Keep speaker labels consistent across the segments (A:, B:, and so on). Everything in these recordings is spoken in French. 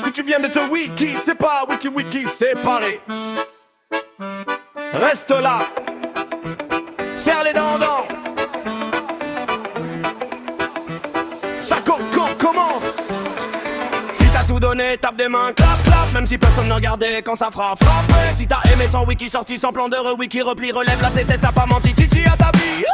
A: Si tu viens de te wiki, c'est pas wiki séparé. Reste là, serre les dents. Ça commence. Si t'as tout donné, tape des mains, clap clap. Même si personne ne regardait quand ça fera frapper. Si t'as aimé sans wiki, sorti sans plan de re-wiki, repli, relève la tête et t'as pas menti, titi à ta vie.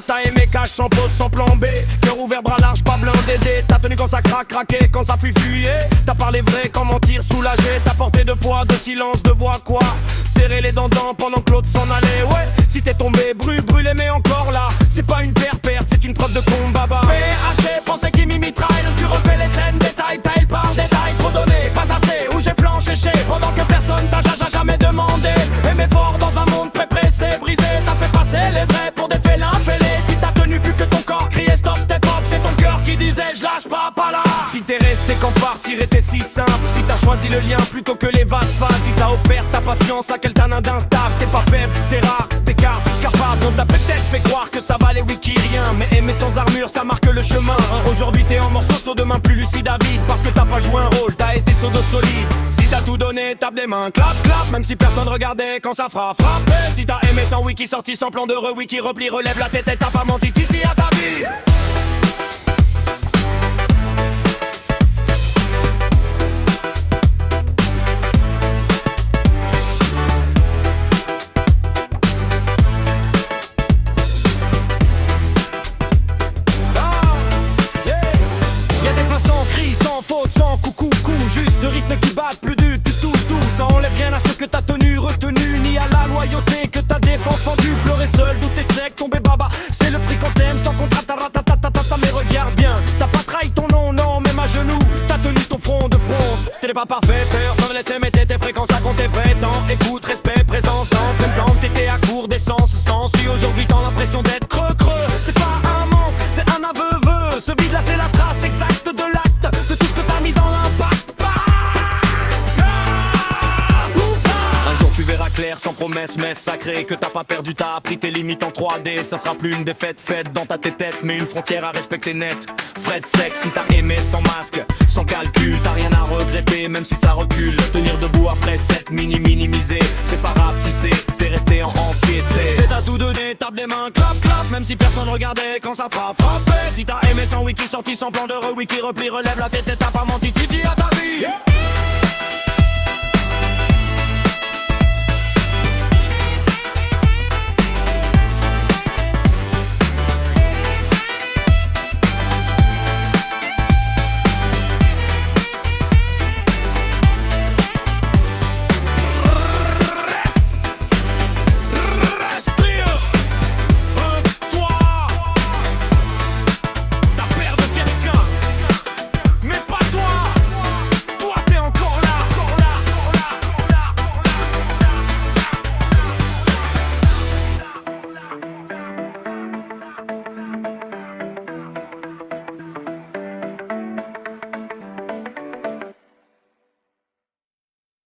A: T'as aimé cash sans pause, sans plan B. Cœur ouvert, bras large, pas blindé. T'as tenu quand ça craqué, quand ça fuyait. T'as parlé vrai, quand mentir, soulagé. T'as porté de poids, de silence, de voix, quoi. Serrer les dents pendant que l'autre s'en allait. Ouais, si t'es tombé, brûlé mais encore là. C'est pas une perte, c'est une preuve de combat. PHP, pensez qu'il m'imitraille. Tu refais les scènes, détail par détail. Trop donné, pas assez, où j'ai flanché pendant que personne t'a jamais demandé. Aimer fort dans un monde pressé, brisé. Ça fait passer les vrais pour des félins fêlés. Si t'as tenu plus que ton corps criait stop, step up, c'est ton cœur qui disait je lâche pas là. Si t'es resté quand partir était si simple, si t'as choisi le lien plutôt que les vagues, si t'as offert ta patience à quelqu'un d'instable, t'es pas faible, t'es rare, t'es capable. On t'a peut-être fait croire que ça valait wiki rien, mais aimer sans armure ça marque le chemin. Aujourd'hui t'es en morceaux, saut demain plus lucide à vide, parce que t'as pas joué un rôle, t'as été sodo solide. Si t'as tout donné, tape des mains, clap clap, même si personne regardait quand ça fera frapper. Si t'as aimé sans wiki, sorti sans plan de re-wiki, repli, relève la tête et t'as pas menti, titi à ta vie. Juste de rythme qui bat plus du tout. Ça enlève rien à ce que t'as retenu, ni à la loyauté que t'as défendu. Pleurer seul, douter sec, tomber baba, c'est le prix qu'on t'aime sans contrat. Mais regarde bien, t'as pas trahi ton nom, non, même à genoux. T'as tenu ton front de front. T'es pas parfait, personne ne laissait mettre tes fréquences à compter vrai temps. Écoute, respect, présence dans ce même plan. T'étais à court d'essence, sans si aujourd'hui t'as l'impression d'être creux. C'est pas un manque, c'est un aveu. Ce vide là c'est la trace exacte de l'acte, de tout ce que t'as mis dans l'impact. Tu verras clair sans promesse mais sacré, que t'as pas perdu, t'as appris tes limites en 3D. Ça sera plus une défaite faite dans ta tête, mais une frontière à respecter net. Fred sec si t'as aimé sans masque, sans calcul, t'as rien à regretter même si ça recule. Tenir debout après cette minimisé, c'est pas rapetisser, c'est rester en entier, t'sais. C'est à tout donner, tape des mains, clap clap, même si personne regardait quand ça fera frapper. Si t'as aimé sans wiki, sorti sans plan de re-wiki, repli, relève la tête et t'as pas menti, titi à ta vie.